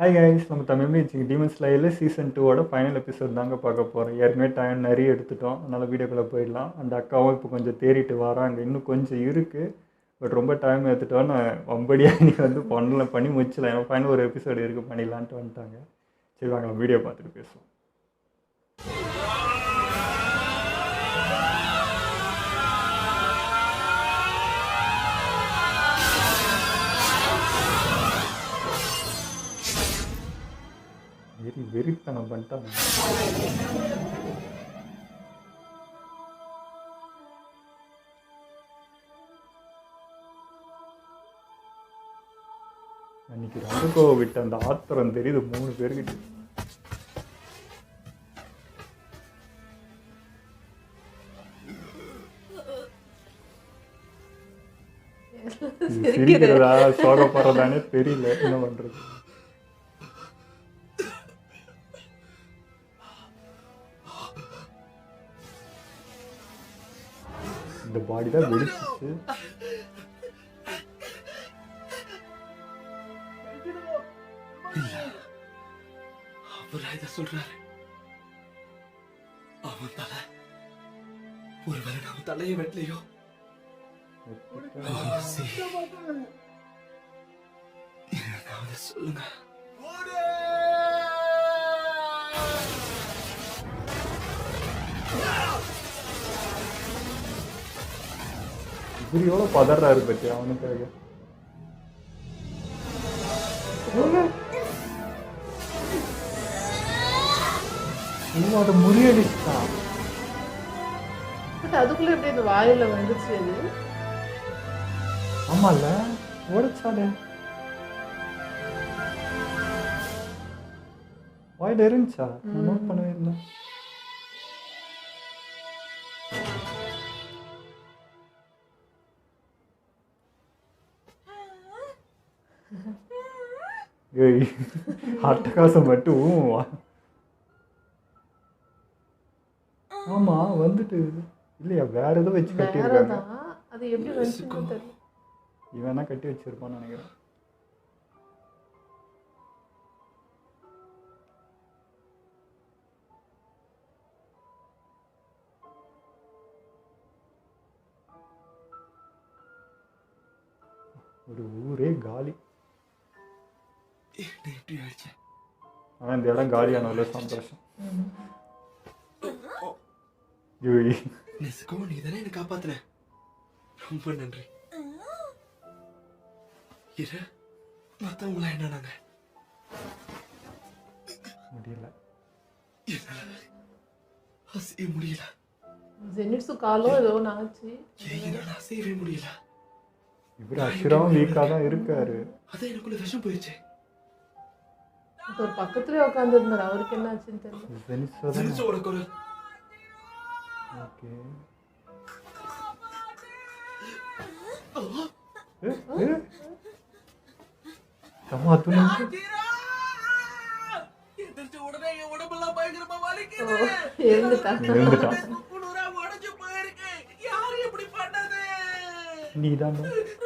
Hi guys, நம்ம Tamil demon ஸ்லேயரில் season 2 final episode தாங்க பார்க்க போகிறோம். ஏற்கனவே டைம் நிறைய எடுத்துட்டோம், அதனால் வீடியோக்குள்ளே போயிடலாம். அந்த அக்காவும் இப்போ கொஞ்சம் தேறிட்டு வராங்க, இன்னும் கொஞ்சம் இருக்குது. பட் ரொம்ப டைம் எடுத்துட்டோன்னு வம்படியாக நீ வந்து பண்ணி முடிச்சலாம். ஏன்னா ஃபைனல் ஒரு எபிசோடு இருக்குது, பண்ணிடலான்ட்டு வந்துட்டாங்க. சரி வாங்க வீடியோ பார்த்துட்டு பேசுவோம். வெறித்தனம் பண்ணிட்டாங்க. அன்னைக்கு ரங்கோ விட்ட அந்த ஆத்திரம் தெரியுது 3 பேர்கிட்ட. சிரிக்கிறதா சோகப்படுறதானே தெரியல, என்ன பண்றது. இந்த பாடி தான் வெடிச்சிச்சு. அவரா இதை சொல்றாரு? அவன் தலை ஒருவேளை நம்ம தலையை வெட்டலையோ? சொல்லுங்க. இவர் எவ்வளோ பதறாரு பற்றி அவனுக்காக. அதை முறியடிச்சான். அதுக்குள்ள எப்படி இந்த வாயில வந்துச்சு? அது ஆமால ஓடிச்சாலே வாயில இருந்துச்சா? நோட் பண்ணவே இல்லை. அட்டகாசம் மட்டும். ஆமா வந்துட்டு இல்லையா, வேற ஏதோ வச்சு கட்டியிருக்காங்க. அது எப்படி வந்துச்சுன்னு தெரியல. இவனா கட்டி வச்சிருப்பான்னு நினைக்கிறேன். ஒரு ஊரே காலி. ஆனா இந்த இடம் காலியான சந்தோஷம். நீதானே என்ன காப்பாத்துன, ரொம்ப நன்றி. மத்தவங்களா என்னன்னாங்க? முடியல, அசைய முடியல. ஜெனிட்ஸு காலோ ஏதோ நாச்சு, அசையவே முடியல. இவரு அஷிராவும் வீக்கா தான் இருக்காரு. அதான் எனக்குள்ள விஷம் போயிடுச்சு. ஒரு பக்கத்துலயே உட்கார்ந்து இருந்தாரு, அவருக்கு என்ன ஆச்சுன்னு தெரியல. ஜெனிட்ஸோட குரல். ஓகே சமா துணி உடனே என் உடம்பெல்லாம் பயங்கரமா வலிக்குது. எழுந்துட்டான். உடைஞ்சு போயிருக்கு. யாரு எப்படி பண்ணது? நீதான்.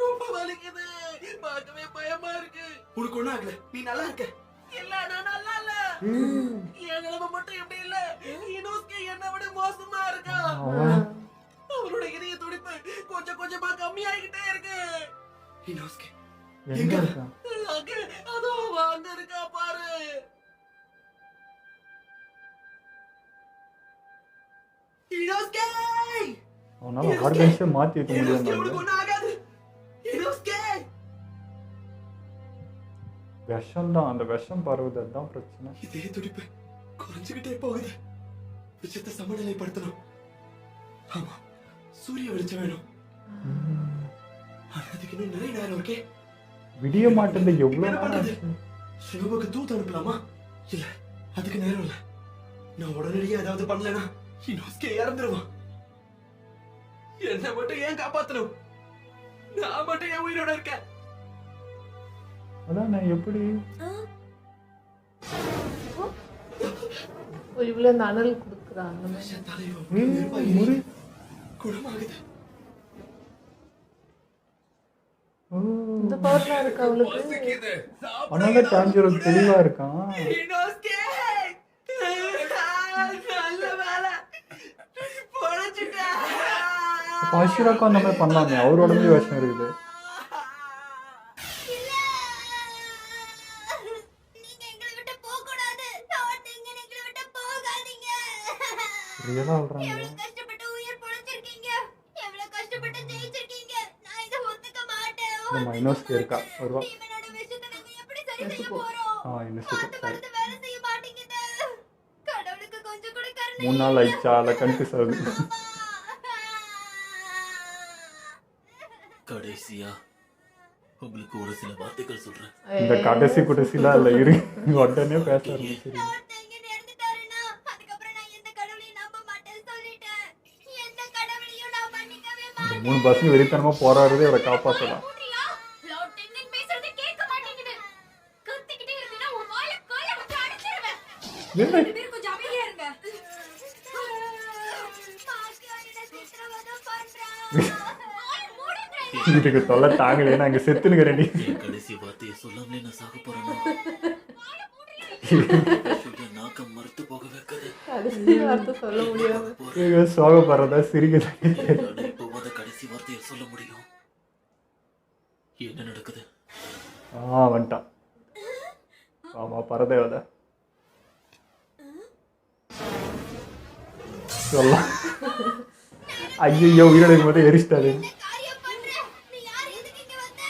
ரொம்ப வலிக்குது, பார்க்கவே பயமா இருக்கு. உனக்கு ஒண்ணும் ஆகல, நீ நல்லா இருக்க. இல்ல நான் நல்லா இல்ல. என் நிலைமை மட்டும் எப்படி இல்ல, இனோஸ்கே என்னை விட மோசமா இருக்கா. அவரோட இதய துடிப்பு கொஞ்சம் கொஞ்சமா கம்மியாகிட்டே இருக்கு. இனோஸ்கே எங்க இருக்கா? அதோ அங்க இருக்கா பாரு. இனோஸ்கே அவனால ஆர்கனைஸே மாத்தி வைக்க முடியாது. உனக்கு ஒண்ணும் ஆகாது. இனோஸ்கே விஷம் தான், அந்த விஷம் பரவுது, அதுதான் பிரச்சனை. இதே துடிப்பு குறைஞ்சுக்கிட்டே போகுது. விஷத்தை சமநிலைப்படுத்தணும். ஆமா, சூரிய வெளிச்சம் வேணும். அதுக்கு இன்னும் நிறைய நேரம் இருக்கே. விடிய மாட்டேன். எவ்வளவு பண்றது? சிவபுக்கு தூத்து அனுப்பலாமா? இல்ல, அதுக்கு நேரம் இல்ல. நான் உடனடியா ஏதாவது பண்ணலனா இனோஸ்கே இறந்துருவான். என்ன மட்டும் ஏன் காப்பாத்தணும்? நான் மட்டும் என் உயிரோட இருக்கேன். அதான் நான் எப்படி இவ்வளவு இந்த அனல் கொடுக்குறாங்க. குணமாகுது. இந்த பவர்லாம் இருக்கு அவளுக்கு. பசிக்குது. அதனால டான்ஜிரோ தெளிவா இருக்கான். இனோஸ்கே நல்ல வேலை பொழைச்சிட்டேன். அப்ப அஷிராக்கும் அந்த மாதிரி பண்ணலாமே, அவர் உடம்புலயே விஷம் இருக்குது. இல்ல. நீங்க எங்களை விட்டு போக கூடாது. நீங்க எங்களை விட்டு போகாதீங்க. ரியலா சொல்றாங்க. எவ்வளவு கஷ்டப்பட்டு உயிர் பொழைச்சிருக்கீங்க. எவ்வளவு கஷ்டப்பட்டு ஜெயிச்சிருக்கீங்க. நான் இதை ஒத்துக்க மாட்டேன். நம்ம இனோஸ்கே இருக்கா வருவா. டீமனோட விஷயத்தை நாங்க எப்படி சரி செய்ய போறோம்? இனோஸ்கே மாத்து மருந்து வேலை செய்ய மாட்டேங்குது. கடவுளுக்கு கொஞ்சம் கூட கருணை 3 நாள் ஆயிடுச்சா, அதில் கன்ஃபியூஸ் ஆகுது. கடைசியா உங்களுக்கு ஒரு சில வார்த்தைகள் சொல்றேன். இந்த கடைசிலாம் இல்லை இரு, உடனே பேச ஆரம்பிச்சிரு. ஒருத்தன் இங்க இறந்துட்டாருன்னா, அதுக்கப்புறம் நான் எந்த கடவுளையும் நம்ப மாட்டேன்னு சொல்லிட்டேன். எந்த கடவுளையும் நான் மன்னிக்கவே இந்த மாட்டேன். 3 பசங்க வெறித்தனமா போராடுறதே அவரை காப்பாற்றலாம். மூடியா? லவுட் டென்னிங் பேசுறது கேட்க மாட்டேங்குது. கத்திக்கிட்டே இருந்தீனா உன் வாயில காலை வச்சு அடிச்சிருவேன். என்ன? 2 பேரும் கொஞ்சம் அமைதியா இருங்க. மாஸ்காரின சித்திரவதை பண்றான். வாய் மூடுங்க. இதுக்கு தொல்லை தாங்கலையே, நான் இங்கே செத்துனுக்கிறேன். என் கடைசி வார்த்தையை சொல்லாமலே நான் சாக போறேன். நாக்கம் மறுத்து போக வைக்காது. கடைசி வார்த்தை சொல்ல முடியாம. சோகப்படுறதா சிரிக்குது. இப்போவாத கடைசி வார்த்தையை சொல்ல முடியும். என்ன நடக்குது? வந்துட்டான். ஆமா, பரதேவதை சொல்லலாம். ஐயோ, உயிரிழக்கும் போது எரிச்சிட்டாரு. என்ன காரியம் பண்ற? நீ யார்? எதுக்கு இங்க வந்த?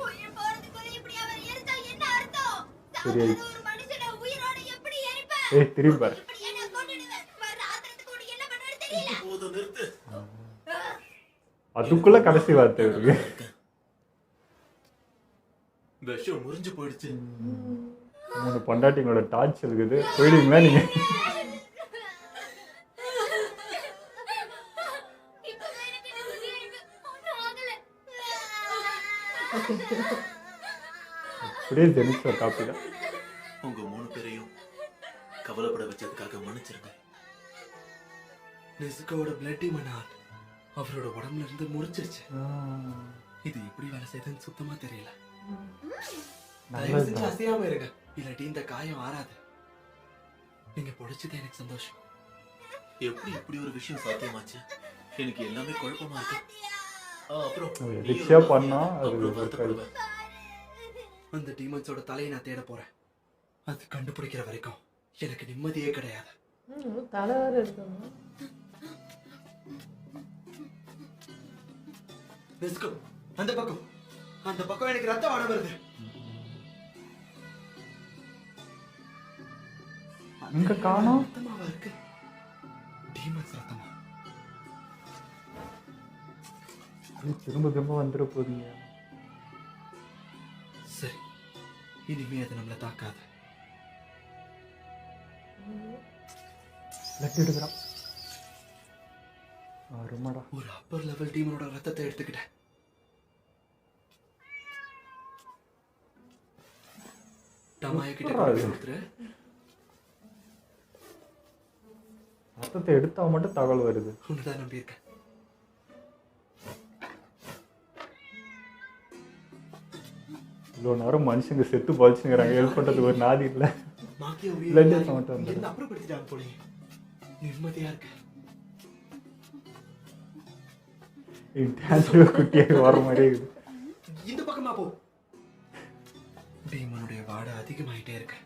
உயிர் போறதுக்குள்ள இப்படி அவர் எரிச்சா என்ன அர்த்தம்? சரி. சாகாத ஒரு மனுஷனை உயிரோட எப்படி எரிப்ப? திரும்பி பாரு. இப்படி என்ன கொன்னுடுவேன். வர ஆத்திரத்துக்கு உனக்கு என்ன பண்ணுவேன்னு தெரியல. போதும், நிறுத்து. அதுக்குள்ள கடைசி வார்த்தை இருக்கு. விஷம் முறிஞ்சு போயிடுச்சு. 3 பொண்டாட்டிங்களோட டார்ச் இருக்குது. போயிடுங்களா நீங்க? இப்பதான் எனக்கு நிம்மதியா இருக்கு. ஒண்ணும் ஆகல. அப்படியே ஜெனிச்ச காப்பி தான். உங்க 3 பேரையும் கவலைப்பட வச்சதுக்காக மன்னிச்சிருங்க. நெசுகோட பிளட்டி மனால் அவரோட உடம்புல இருந்து முறிச்சிருச்சு. இது எப்படி வேலை செய்யுதுன்னு சுத்தமா தெரியல. தயவு செஞ்சு அசையாம இருங்க, இல்லாட்டி இந்த காயம் ஆறாது. நீங்க பொழைச்சது எனக்கு சந்தோஷம். எப்படி இப்படி ஒரு விஷயம் சாத்தியமாச்சு? எனக்கு எல்லாமே குழப்பமா இருக்கு. அப்புறம் ரிக்ஷா பண்ணா அது அப்புறம் ஒரு வருத்தப்படுவேன். அந்த டீமன்ஸோட தலையை நான் தேட போறேன். அது கண்டுபிடிக்கிற வரைக்கும் எனக்கு நிம்மதியே கிடையாது. தலை வேற இருக்கணும். நெஸ்கோ, அந்த பக்கம் எனக்கு ரத்தம் வர வருது. அங்க காணோம். ரத்தமாவா இருக்கு? டீமன்ஸ் ரத்தமா? திரும்ப திரும்ப வந்துட போறீங்க. சரி, இனிமே அது நம்மளை தாக்காது. லட்டு எடுக்கிறான். ரொம்படா. ஒரு அப்பர் லெவல் டீமனோட ரத்தத்தை எடுத்துக்கிட்டேன். டமாய கிட்ட கொடுத்துரு. ரத்தத்தை எடுத்தா மட்டும் தகவல் வருது. உன்னதான் நம்பியிருக்கேன். இவ்வளோ நேரம் மனுஷங்க செத்து பழிச்சுங்கிறாங்க. ஹெல்ப் பண்றதுக்கு ஒரு நாதி இல்லை. மாக்கிய Blood உயிர் மட்டும் வந்துடும். என்ன அப்புறப்படுத்திட்டாங்க போலயே. நிம்மதியா இருக்கு. குட்டியாக வர மாதிரியே இருக்குது. இந்த பக்கமா போ. டீமனுடைய வாடை அதிகமாயிட்டே இருக்கு.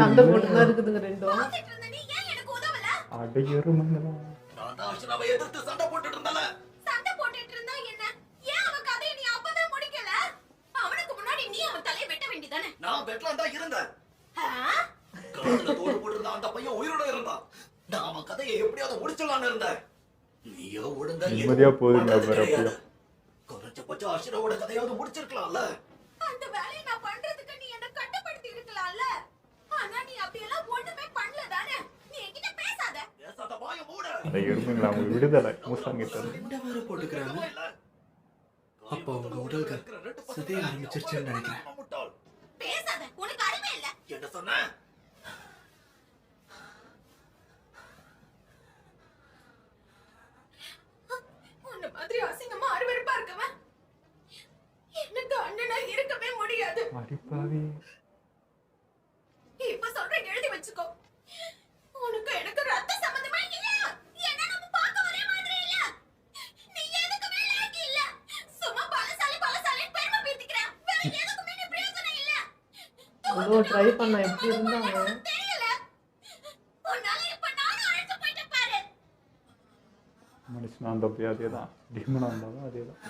சண்டை போட்டுதான் இருக்குதுங்க ரெண்டும். பார்த்துட்டு இருந்த நீ ஏன் எனக்கு உதவல? அடையருமங்களா. நான் தான் அர்ச்சனாவை எதிர்த்து சண்டை போட்டுட்டு இருந்தேன்ல. சண்டை போட்டுட்டு இருந்தா என்ன? ஏன் அவன் கதையை நீ அப்பவே முடிக்கல? அவனுக்கு முன்னாடி நீ அவன் தலையை வெட்ட வேண்டியதானே? நான் பெட்லாம் தான் இருந்தேன். ஆ? காதுல தோடு போட்டிருந்த அந்த பையன் உயிரோட இருந்தான். நான் அவன் கதையை எப்படியாவது முடிச்சிடலான்னு இருந்தேன். நீயோ ஒழுங்கா நிம்மதியா போகுதுங்க பண்றது பாரு கிடையாது. அப்பயும். குறைஞ்சபட்சம் அர்ச்சனாவோட கதையாவது முடிச்சிருக்கலாம்ல. அந்த வேலையை நான் பண்றதுக்கு நீ என்ன கட்டுப்படுத்தி இருக்கலாம்ல? ஆனா நீ அப்படியெல்லாம் ஒண்ணுமே பண்ணல தானே? நீ என்கிட்ட பேசாத. பேசாத வாயை மூடு. அடையருமங்களா. அவங்க விடுதலை மூசாங்கிட்ட. சண்டை வேற போட்டுக்கிறாங்க. அப்போ உங்க உடல்கள் சிதைய ஆரம்பிச்சிருச்சுன்னு நினைக்கிறேன். பேசாத. உனக்கு அறிவே இல்ல. என்ன சொன்ன? அடிப்பாவி. இப்ப சொல்றேன், எழுதி வச்சுக்கோ. உனக்கு எனக்கு ரத்த சம்பந்தமே இல்ல. ஏன்னா நம்ம பார்க்க ஒரே மாதிரி இல்ல. நீ எதுக்குமே லாயக்கு இல்ல. சும்மா பலசாலின்னு பெருமை பீத்திக்கிற. வேற எதுக்குமே நீ பிரயோஜனம் இல்ல. ஏதோ ட்ரை பண்ண எப்படி இருந்தாங்க. தெரியல. உன்னால இப்ப நானும் அழைச்சு போயிட்டு பாரு. மனுஷனா இருந்தப்போ அதே தான், டீமனாக இருந்தாலும் அதே தான்.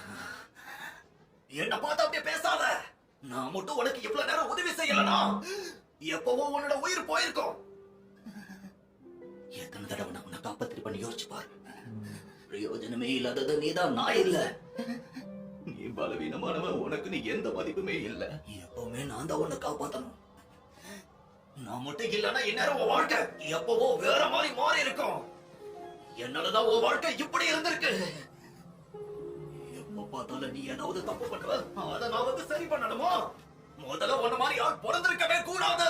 என்ன பார்த்து அப்படியே பேசாத. நான் மட்டும் உனக்கு இவ்வளவு நேரம் உதவி செய்யலனா எப்பவோ உன்னோட உயிர் போயிருக்கும். எத்தனை தடவை நான் உன்னை காப்பாத்தி பண்ணி யோசிச்சு பாரு. பிரயோஜனமே இல்லாதது நீதான், நான் இல்ல. நீ பலவீனமானவன், உனக்கு நீ எந்த மதிப்புமே இல்ல. எப்பவுமே நான் தான் உன்னை காப்பாத்தணும். நான் மட்டும் இல்லன்னா இந்நேரம் உன் வாழ்க்கை எப்பவோ வேற மாதிரி மாறி இருக்கும். என்னாலதான் உன் வாழ்க்கை இப்படி இருந்திருக்கு. எப்ப பார்த்தாலும் நீ ஏதாவது தப்பு பண்ணுவ, அதை நான் வந்து சரி பண்ணணுமா? முதல்ல உன்ன மாதிரி யார் பிறந்திருக்கவே கூடாது.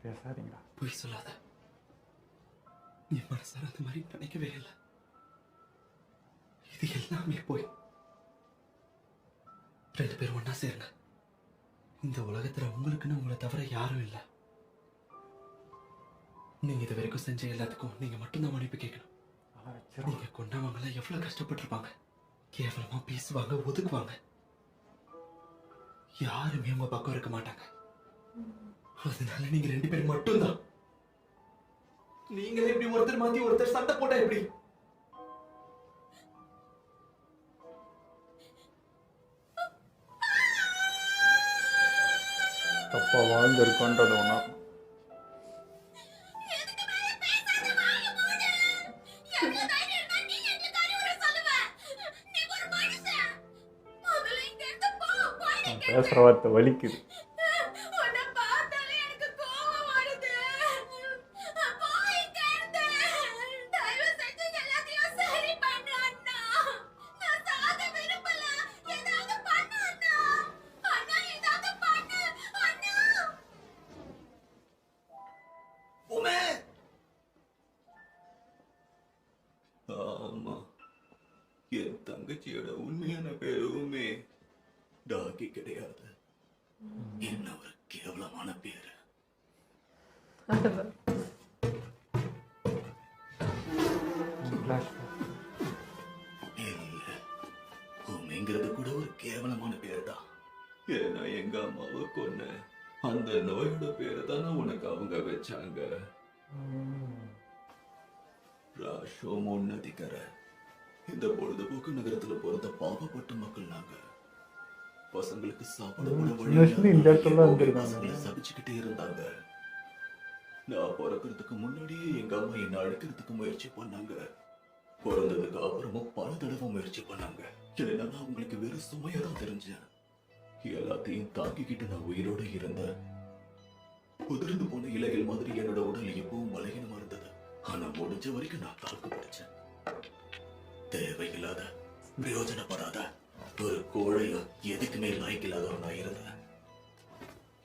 பேசாதீங்களா? பொய் சொல்லாத. நீ மனசார அந்த மாதிரி நினைக்கவே இல்லை. இது எல்லாமே போய் 2 பேரும் ஒன்னா சேருங்க. இந்த உலகத்துல உங்களுக்குன்னு உங்களை தவிர யாரும் இல்லை. நீங்க இது வரைக்கும் செஞ்ச எல்லாத்துக்கும் நீங்க மட்டும்தான் மன்னிப்பு கேட்கணும். நீங்க கொண்டவங்கள எவ்வளவு கஷ்டப்பட்டிருப்பாங்க. கேவலமா பேசுவாங்க, ஒதுக்குவாங்க. யாருமே உங்க பக்கம் இருக்க மாட்டாங்க. அதனால நீங்க 2 பேரும் மட்டும்தான். நீங்களே இப்படி ஒருத்தர் மாத்தி ஒருத்தர் சண்டை போட்டா எப்படி? தப்பா வாழ்ந்திருக்கோன்றது ஒன்றா. பேசுற வார்த்தை வலிக்குது. ஆமா, என் தங்கச்சியோட உண்மையான பேருமே டாகி கிடையாது. என்ன ஒரு கேவலமான பேரு. இல்ல, உண்மைங்கிறது கூட ஒரு கேவலமான பேர் தான். ஏன்னா எங்க அம்மாவை கொன்ன அந்த நோயோட பேரை தானே உனக்கு அவங்க வச்சாங்க. ராஷோம் உன்னதிக்கர. இந்த பொழுதுபோக்கு நகரத்துல பிறந்த பாவப்பட்ட மக்கள் நாங்க. பசங்களுக்கு சாப்பிட பசங்களை சபிச்சுக்கிட்டே இருந்தாங்க. நான் பிறக்கிறதுக்கு முன்னாடியே எங்க அம்மா என்ன அழைக்கிறதுக்கு முயற்சி பண்ணாங்க. பிறந்ததுக்கு அப்புறமும் பல தடவை முயற்சி பண்ணாங்க. ஏன்னா அவங்களுக்கு வெறும் சுமையா தான் தெரிஞ்சேன். எல்லாத்தையும் தாங்கிக்கிட்டு நான் உயிரோட இருந்தேன். உதிர்ந்து போன இலைகள் மாதிரி என்னோட உடல் எப்பவும் பலகீனமா இருந்தது. ஆனா முடிஞ்ச வரைக்கும் நான் தாக்கு பிடிச்சேன். தேவையில்லாத, பிரயோஜனப்படாத ஒரு கோழையோ எதுக்குமே லாய்க்கில்லாதவனா இருந்தேன்.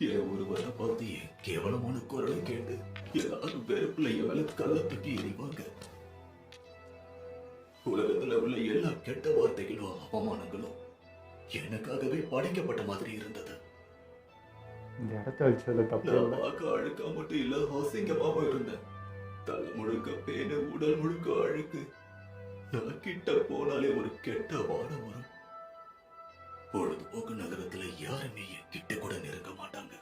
என் ஒருவரை பார்த்து என் கேவலமான குரலை கேட்டு எல்லாரும் வெறுப்புல என் மேல கல்ல தூக்கி எறிவாங்க. உலகத்துல உள்ள எல்லா கெட்ட வார்த்தைகளும் அவமானங்களும் எனக்காகவே படைக்கப்பட்ட மாதிரி இருந்தது. இந்த இடத்த வச்சதுல தப்பு இல்லை. பார்க்க அழுக்கா மட்டும் இல்ல, அசிங்கமாவும் இருந்தேன். தலை முழுக்க பேனு, உடல் முழுக்க அழுக்கு. நான் கிட்ட போனாலே ஒரு கெட்ட வாடம் வரும். பொழுதுபோக்கு நகரத்துல யாருமே என் கிட்ட கூட நெருங்க மாட்டாங்க.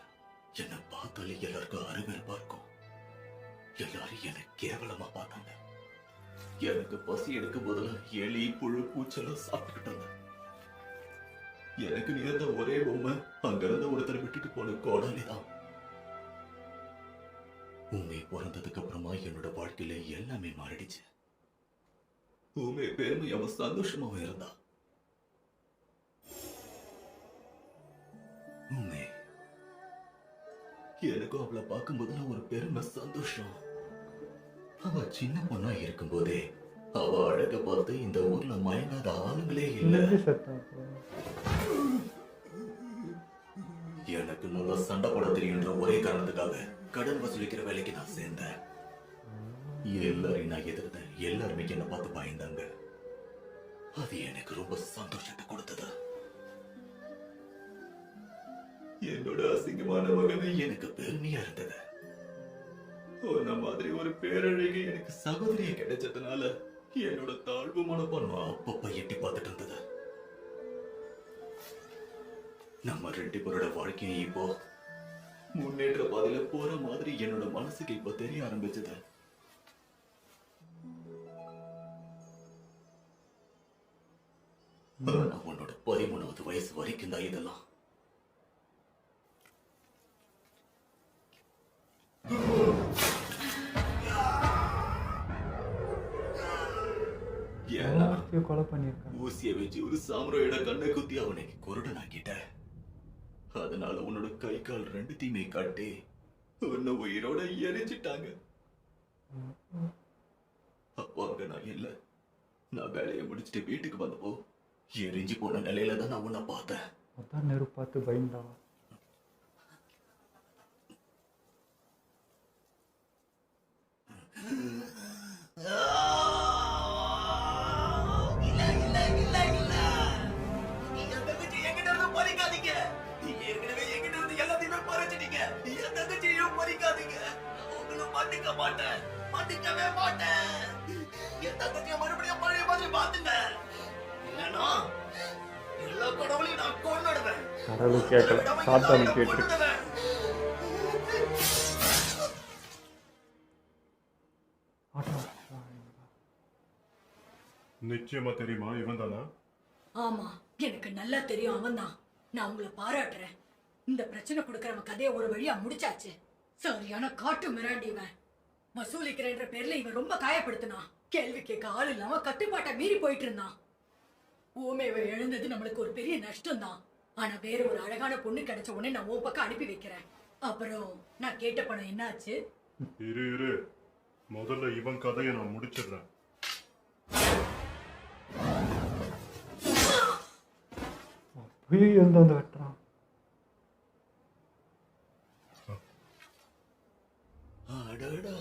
என்னை பார்த்தாலே எல்லாருக்கும் அருவருப்பா இருக்கும். எல்லாரும் என்னை கேவலமா பார்த்தாங்க. எனக்கு பசி எடுக்கும் போதெல்லாம் எலி, புழு, பூச்செல்லாம் சாப்பிட்டுக்கிட்டாங்க. எனக்கு நேர்ந்த ஒரே பொம்மை அங்க இருந்த ஒருத்தரை விட்டுட்டு போன கோடாலி தான். உண்மை பிறந்ததுக்கு அப்புறமா என்னோட வாழ்க்கையில எல்லாமே மாறிடுச்சு. உண்மை பெருமையாவும் சந்தோஷமாவும் இருந்தா. உண்மை எனக்கும் அவளை பார்க்கும் போதெல்லாம் ஒரு பெருமை, சந்தோஷம். அவ சின்ன பொண்ணா இருக்கும் போதே அவ அழக பார்த்து இந்த ஊர்ல மயங்காத ஆளுங்களே இல்ல. எனக்கு நல்லா சண்டை போட தெரியுன்ற ஒரே காரணத்துக்காக கடன் வசூலிக்கிற வேலைக்கு நான் சேர்ந்தேன். எல்லாரையும் நான் எதிர்த்தேன். எல்லாருமே என்ன பார்த்து பயந்தாங்க. அது எனக்கு ரொம்ப சந்தோஷத்தை கொடுத்தது. என்னோட அசிங்கமான மகனை எனக்கு பெருமையா இருந்தது. உன்ன மாதிரி ஒரு பேரழகி எனக்கு சகோதரியை கிடைச்சதுனால என்னோட தாழ்வு மனப்பான்மை அப்பப்ப எட்டி பார்த்துட்டு இருந்தது. நம்ம 2 பேரோட வாழ்க்கையும் இப்போ முன்னேற்ற பாதையில போற மாதிரி என்னோட மனசுக்கு இப்ப தெரிய ஆரம்பிச்சது. உன்னோட 13வது வயசு வரைக்கும் தான் இதெல்லாம். ஏன்னா ஒருத்தையும் கொலை பண்ணியிருக்காங்க. ஊசிய வச்சு ஒரு சாமுராயோட கண்ணை குத்தி அவனுக்கு குருடனாக்கிட்ட. அதனால உன்னோட கை கால் 2த்தையுமே காட்டி உன்னை உயிரோட எரிச்சிட்டாங்க. அப்போ அங்க நான் இல்ல. நான் வேலையை முடிச்சுட்டு வீட்டுக்கு வந்தப்போ எரிஞ்சு போன நிலையில தான் நான் உன்னை பார்த்தேன். அதான் நெருப்பு பார்த்து பயந்தா. இல்ல இல்ல இல்ல இல்ல, என் தங்கச்சி என்கிட்ட இருந்து பறிக்காதீங்க. நீங்க ஏற்கனவே என்கிட்ட இருந்து எல்லாத்தையுமே பறிச்சிட்டீங்க. என் தங்கச்சியையும் பறிக்காதீங்க. நான் உங்களை மன்னிக்க மாட்டேன், மன்னிக்கவே மாட்டேன். என் தங்கச்சியை மறுபடியும் பழைய மாதிரி பாத்துங்க. இல்லைன்னா எல்லா கடவுளையும் நான் கொன்னுடுவேன். கடவுள் கேட்கல, சாத்தானும் கேட்டு. நிச்சயமா தெரியுமா இவன் தானா? ஆமா, எனக்கு நல்லா தெரியும் அவன்தான். நான் உங்களை பாராட்டுறேன். இந்த பிரச்சனை கொடுக்கறவன் கதையை ஒரு வழியா முடிச்சாச்சு. சரியான காட்டு மிராண்டி இவன். வசூலிக்கிறேன்ற பேர்ல இவன் ரொம்ப காயப்படுத்தினான். கேள்வி கேட்க ஆள் இல்லாம கட்டுப்பாட்டை மீறி போயிட்டு இருந்தான். ஊமைவை எழுந்தது நம்மளுக்கு ஒரு பெரிய நஷ்டம் தான். ஆனா வேற ஒரு அழகான பொண்ணு கிடைச்ச உடனே நான் உன் பக்கம் அனுப்பி வைக்கிறேன். அப்புறம் நான் கேட்ட பணம் என்னாச்சு? இரு, முதல்ல இவன் கதையை நான் முடிச்சிடுறேன். அப்படியே இருந்து வந்து வெட்டுறான். அடடா,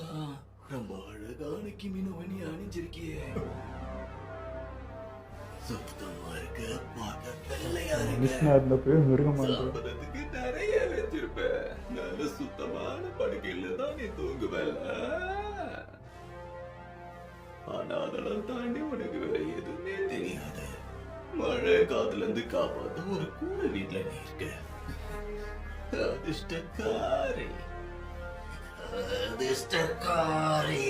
ரொம்ப அழகான கிமினோவனி அணிஞ்சிருக்கியே. சுத்தமா இருக்க, பார்க்க வெள்ளையா இருக்க. மிஷினா இருந்தப்போ மிருகமா இருந்தது. சாப்பிடறதுக்கு நிறைய வச்சிருப்ப. நல்ல சுத்தமான படுக்கையில தான் நீ தூங்குவல. ஆனா அதெல்லாம் தாண்டி உனக்கு வேற எதுவுமே தெரியாது. மழை காத்துல இருந்து காப்பாத்த ஒரு கூரை வீட்டுல நீ இருக்க. அதிர்ஷ்டக்காரி, அதிர்ஷ்டக்காரி.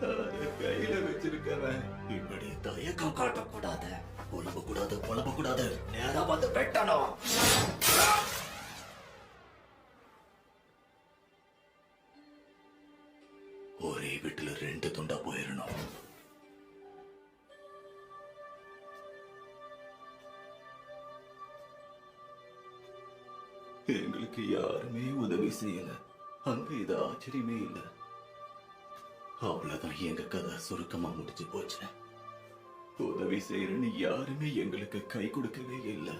அத கையில வச்சிருக்கவன் இப்படி தயக்கம் காட்டக்கூடாது. புலம்ப கூடாது. நேரா வந்து வெட்டணும். ஒரே வீட்டுல 2 துண்டா போயிடணும். எங்களுக்கு யாருமே உதவி செய்யல. அங்க இது ஆச்சரியமே இல்ல. அவ்வளவுதான், எங்க கதை சுருக்கமா முடிச்சு போச்சு. உதவி செய்யறன்னு யாருமே எங்களுக்கு கை கொடுக்கவே இல்லை.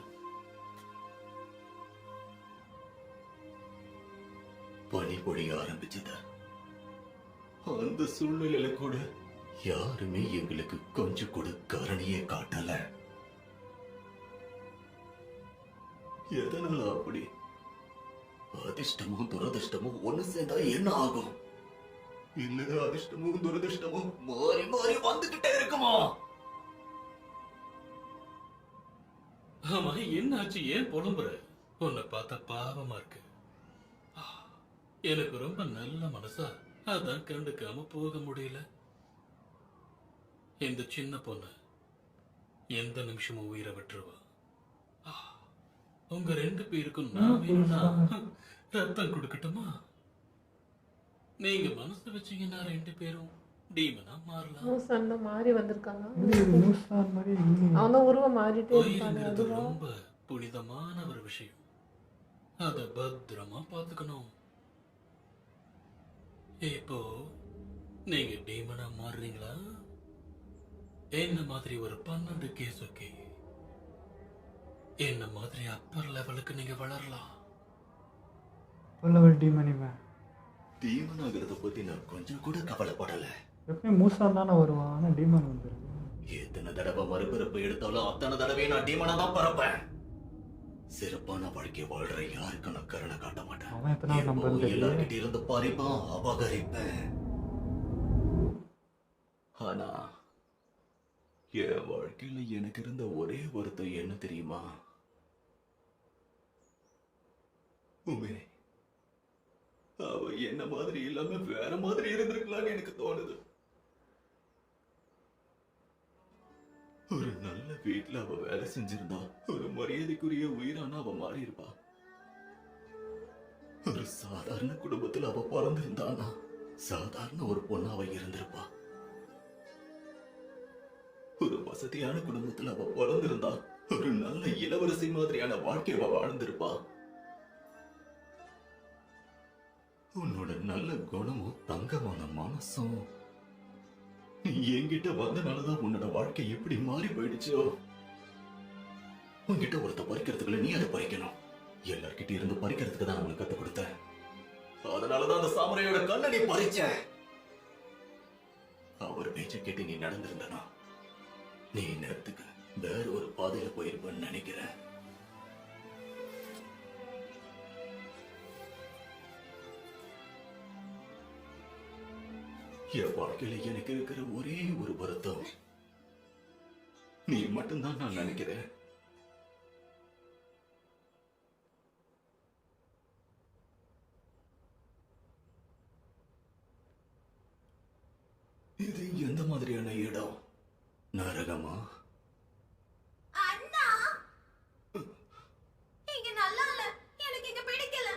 பனி பொழிய ஆரம்பிச்சது. அந்த சூழ்நிலையில கூட யாருமே எங்களுக்கு கொஞ்சம் கூட கருணையே காட்டல. எதனால அப்படி? அதிர்ஷ்டமும் துரதிர்ஷ்டமும் ஒண்ணு சேர்ந்தா என்ன ஆகும்? இல்ல அதிர்ஷ்டமும் துரதிர்ஷ்டமும் மாறி மாறி வந்துகிட்டே இருக்குமா? ஆமா, என்னாச்சு? ஏன் புலம்புற? உன்னை பார்த்தா பாவமா இருக்கு. எனக்கு ரொம்ப நல்ல மனசா, அதான் கண்டுக்காம போக முடியல. இந்த சின்ன பொண்ணு எந்த நிமிஷமும் உயிரை விட்டுருவா. உங்க 2 பேருக்கும் நான் வேணும்னா ரத்தம் கொடுக்கட்டுமா? நீங்க மனசு வச்சீங்கன்னா 2 பேரும் டீமனா மாறலாம். சண்டை மாறி வந்திருக்காங்க. மூசான் மாதிரி இல்லையே. அவன் தான் உருவம் மாறிட்டே இருப்பாங்க. உயிர்ங்கிறது அதுதான் ரொம்ப புனிதமான ஒரு விஷயம். அத பத்திரமா பாத்துக்கணும். இப்போ நீங்க டீமனா மாறுறீங்களா? என்ன மாதிரி ஒரு 12 கேஸ் ஓகே. என்ன மாதிரி அப்பர் லெவலுக்கு நீங்க வளரலாம். லெவல் டீமன் இவன். டீமன் ஆகிறத பத்தி நான் கொஞ்சம் கூட கவலைப்படல. எப்பயும் மூசான் தானே வருவான், ஆனால் டீமன் வந்துருக்கு. எத்தனை தடவை மறுபிறப்பு எடுத்தாலும் அத்தனை தடவை நான் டீமனா தான் பறப்பேன். சிறப்பான வாழ்க்கை வாழ்ற யாருக்கும் நான் கருணை காட்ட மாட்டேன். அவன் எத்தனை நாள் எப்பவும் நம்புறது? எல்லார்கிட்ட இருந்து பறிப்பான், அபகரிப்பேன். ஆனா என் வாழ்க்கையில எனக்கு இருந்த ஒரே வருத்தம் என்ன தெரியுமா? உமே, அவ என்ன மாதிரி இல்லாம வேற மாதிரி இருந்திருக்கலாம்னு எனக்கு தோணுது. ஒரு நல்ல வீட்டுல அவ வேலை செஞ்சிருந்தா ஒரு மரியாதைக்குரிய உயிரான அவ மாறி இருப்பா. ஒரு சாதாரண குடும்பத்துல அவ பிறந்திருந்தானா சாதாரண ஒரு பொண்ணு அவ இருந்திருப்பா. ஒரு வசதியான குடும்பத்துல அவ பிறந்திருந்தா ஒரு நல்ல இளவரசி மாதிரியான வாழ்க்கை அவ வாழ்ந்திருப்பா. உன்னோட நல்ல குணமும் தங்கமான மனசும் நீ என்கிட்ட வந்தனாலதான் உன்னோட வாழ்க்கை எப்படி மாறி போயிடுச்சோ. உன்கிட்ட ஒருத்த பறிக்கிறதுக்குள்ள நீ அதை பறிக்கணும். எல்லார்கிட்ட இருந்து பறிக்கிறதுக்கு தான் உனக்கு கத்து கொடுத்தேன். அதனாலதான் அந்த சாமுரையோட கண்ணை நீ பறிச்ச. அவர் பேச்ச கேட்டு நீ நடந்திருந்தனா நீ நேரத்துக்கு வேற ஒரு பாதையில போயிருப்பன்னு நினைக்கிறேன். என் வாழ்க்கையில எனக்கு இருக்கிற ஒரே ஒரு வருத்தம் நீ மட்டும்தான் நான் நினைக்கிறேன். இது எந்த மாதிரியான இடம்? நரகமா? அண்ணா, இங்க நல்லா இல்ல. எனக்கு இங்க பிடிக்கல.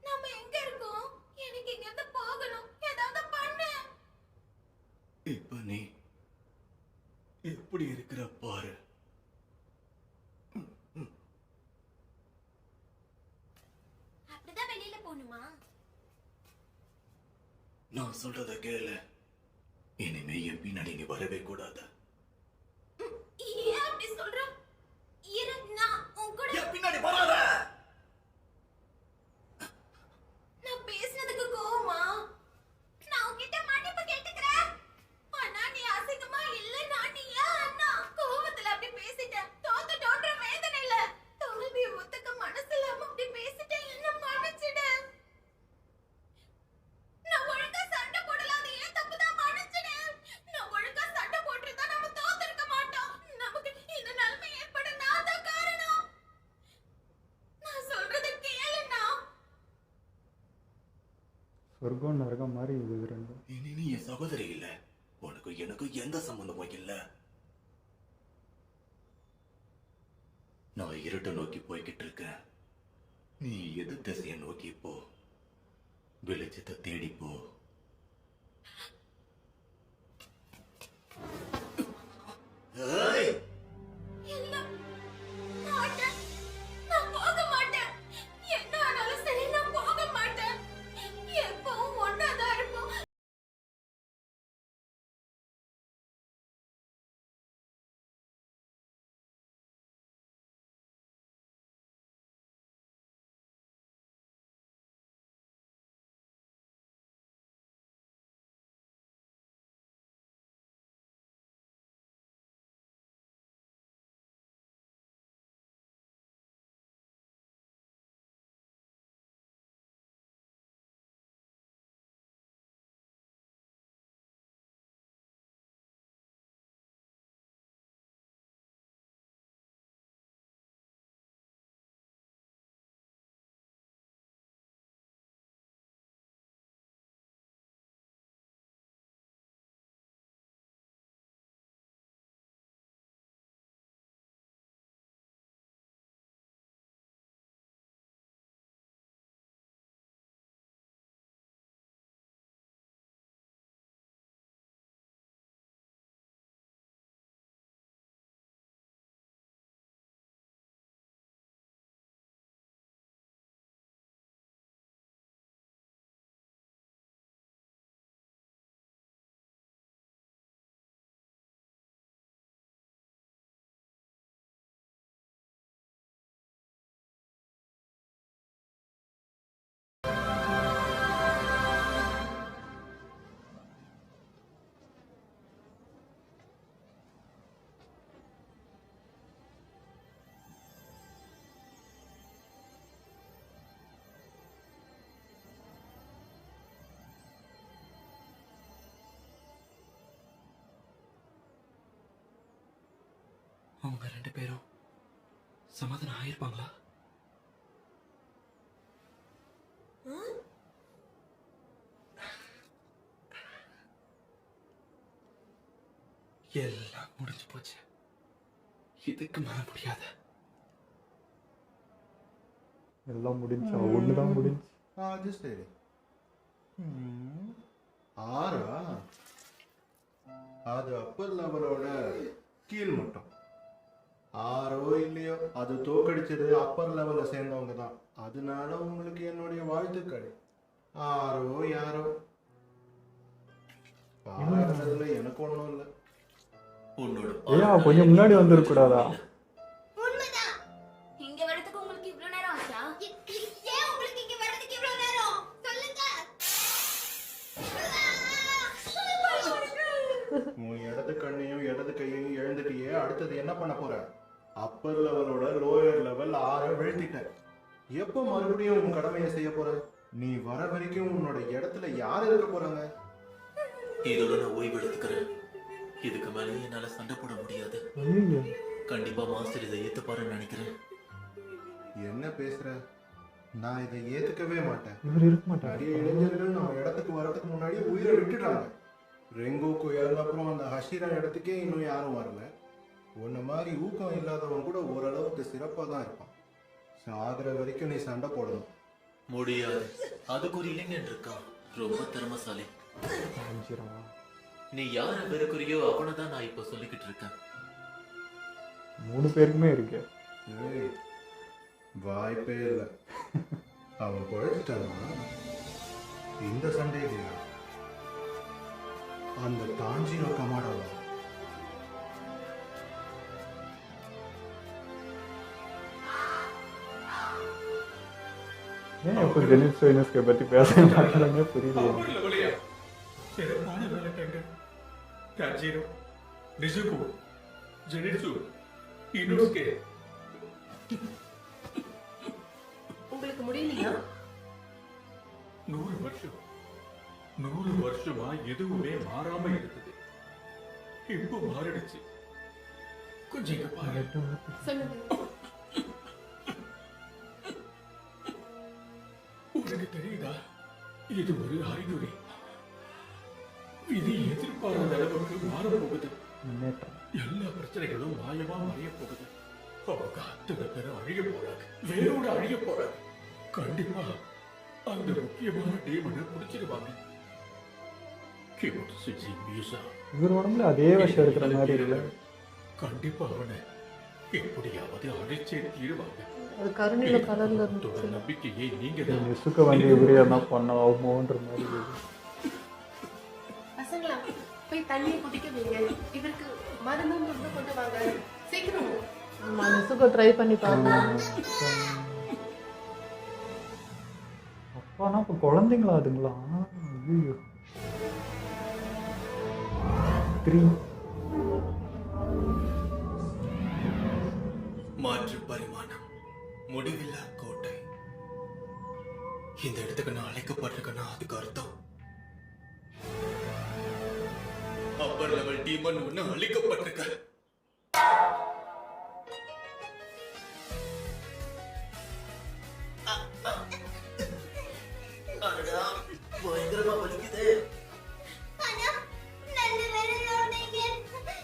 நம்ம எங்க இருக்கோம்? எனக்கு இங்க இருந்து போகணும். ஏதாவது பண்ணு. இப்ப நீ எப்படி இருக்கிற பாரு. அப்படிதான் வெளியில போகணுமா? நான் சொல்றத கேளு. இனிமே என் பின்னாடி நீ வரவே கூடாது. ஏன் அப்படி சொல்ற? இரு, நான் உன் கூட என் பின்னாடி வராத. நான் பேசினதுக்கு கோவமா? நான் உன்கிட்ட மன்னிப்பு கேட்டுக்கிறேன். ஆனா நீ அசிங்கமா இல்லைன்னா நீ ஏன் அண்ணா கோவத்துல அப்படி பேசிட்ட? தோத்துட்டோன்ற வேதனை இல்ல. தோல்வியை ஒத்துக்க மனசு இல்லாம அப்படி பேசிட்டேன். என்ன மன்னிச்சிடு. நான் ஒழுங்கா சண்டை போடல. அது ஏன் தப்பு தான், மன்னிச்சிடு. நான் ஒழுங்கா சண்டை போட்டிருந்தா நம்ம தோத்திருக்க மாட்டோம். நமக்கு இந்த நிலைமை ஏற்பட நான் தான் காரணம். நான் சொல்றத கேளுண்ணா. சொர்க்கம் நரகம் மாதிரி இது ரெண்டும். இனி நீ என் சகோதரி இல்ல. உனக்கு எனக்கு எந்த சம்பந்தமும் இல்ல. நான் இருட்ட நோக்கி போய்கிட்டு இருக்கேன். நீ எது திசையை நோக்கி போ. வெளிச்சத்தை தேடி போ. ஏய்! அவங்க 2 பேரும் சமாதானம் ஆயிருப்பாங்களா? எல்லாம் முடிஞ்சு போச்சு. இதுக்கு மேல முடியாத. எல்லாம் முடிஞ்சா ஒன்று தான் முடிஞ்சு. அது சரி. ஆறா? அது அப்பர் லெவலோட கீழ் மட்டம். ஆறோ இல்லையோ அது தோக்கடிச்சது அப்பர் லெவலில் சேர்ந்தவங்க தான். அதனால உங்களுக்கு என்னுடைய வாழ்த்துக்கள். ஆரோ யாரோ பாராட்டுறதுல எனக்கு ஒன்றும் இல்லை. உன்னோட ஏன் கொஞ்சம் முன்னாடி வந்துருக்கூடாதா? உண்மைதான். இங்க வரதுக்கு உங்களுக்கு இவ்வளவு நேரம் ஆச்சா? ஏன் உங்களுக்கு இங்க வரதுக்கு இவ்வளவு நேரம்? சொல்லுங்க. உன் இடது கண்ணையும் இடது கையையும் எழுந்துட்டியே, அடுத்தது என்ன பண்ண போற? அப்பர் லெவலோட லோயர் லெவல் 6 வீழ்த்திட்ட. எப்போ மறுபடியும் உன் கடமையை செய்ய போற? நீ வர வரைக்கும் உன்னோட இடத்துல யார் இருக்க போறாங்க? இதோட நான் ஓய்வு எடுத்துக்கிறேன். இதுக்கு மேலே என்னால சண்டை போட முடியாது. ஐயோ, கண்டிப்பா மாஸ்டர் இதை ஏத்துப்பாருன்னு நினைக்கிறேன். என்ன பேசுற? நான் இதை ஏத்துக்கவே மாட்டேன். இவர் இருக்க மாட்டார். நிறைய இளைஞர்கள் நம்ம இடத்துக்கு வரதுக்கு முன்னாடி உயிரை விட்டுட்டாங்க. ரெங்கோக்கு இறந்தப்புறம் அந்த ஹஷிரா இடத்துக்கே இன்னும் யாரும் வரல. உன்ன மாதிரி ஊக்கம் இல்லாதவன் கூட ஓரளவுக்கு சிறப்பாக தான் இருப்பான். சாகிற வரைக்கும் நீ சண்டை போடணும். முடியாது. அதுக்கு ஒரு இளைஞன் இருக்கான், ரொம்ப திறமசாலி. நீ யார வெறுக்குறியோ அவனை தான் நான் இப்ப சொல்லிக்கிட்டு இருக்கேன். 3 பேருக்குமே இருக்கு. ஏய், வாய்ப்பே இல்லை. அவன் குழைச்சிட்டானா? இந்த சண்டையிலையா? அந்த தாஞ்சிரோ கமாடாவா? ஏன் இப்போ ஜெனிட்ஸோ யுனெஸ்கோ பற்றி பேச மாட்டாங்க புரியல. சிறப்பான வேலைக்காக தாஜிரோ, நிசுகோ, ஜெனிட்சு, யுனெஸ்கோ. உங்களுக்கு முடியலையா? 100 வருஷமா எதுவுமே மாறாம இருக்குது. இப்போ மாறிடுச்சு. கொஞ்சம் இங்க பாரு. சொல்லுங்க. உனக்கு தெரியுதா, இது ஒரு அறிகுறி. இது எதிர்பாராத அளவுக்கு மாறப்போகுது. முன்னேற்றம். எல்லா பிரச்சனைகளும் மாயமா மறைய போகுது. அவங்க அத்தனை பேரும் அழிய போறாங்க, வேரோட அழிய போறாங்க. கண்டிப்பா அந்த முக்கியமான டீமனை பிடிச்சிருவாங்க. கியோட்சுஜி மியூசா இவர் உடம்புல அதே விஷயம் இருக்கிற மாதிரி இல்லை. கண்டிப்பா அவனை எப்படியாவது அழிச்சே தீருவாங்க. அது கருநீல கலர்ல இருந்துச்சு. உங்களோட நம்பிக்கையை நீங்க தான். நெசுக்க வந்து இவரே என்ன பண்ண ஆகுமோன்ற மாதிரி இருக்கு. பசங்களா போய் தண்ணியை குடிக்க வைங்க. இவருக்கு மருந்து கொண்டு வாங்க சீக்கிரம். ஆமா, நெசுக்க ட்ரை பண்ணி பாருங்க. அப்பானா இப்போ குழந்தைங்களா அதுங்களா? ஐயோ 3 மாற்று பரிமாணம், முடிவில்லா கோட்டை. இந்த இடத்துக்கு நான் அழைக்கப்பட்டிருக்கேன்னா அதுக்கு அர்த்தம் அப்பர் லெவல் டீமன் ஒண்ணு அழிக்கப்பட்டிருக்க. பயங்கரமா வலிக்குது. ஆனா நல்ல வேலை நீங்க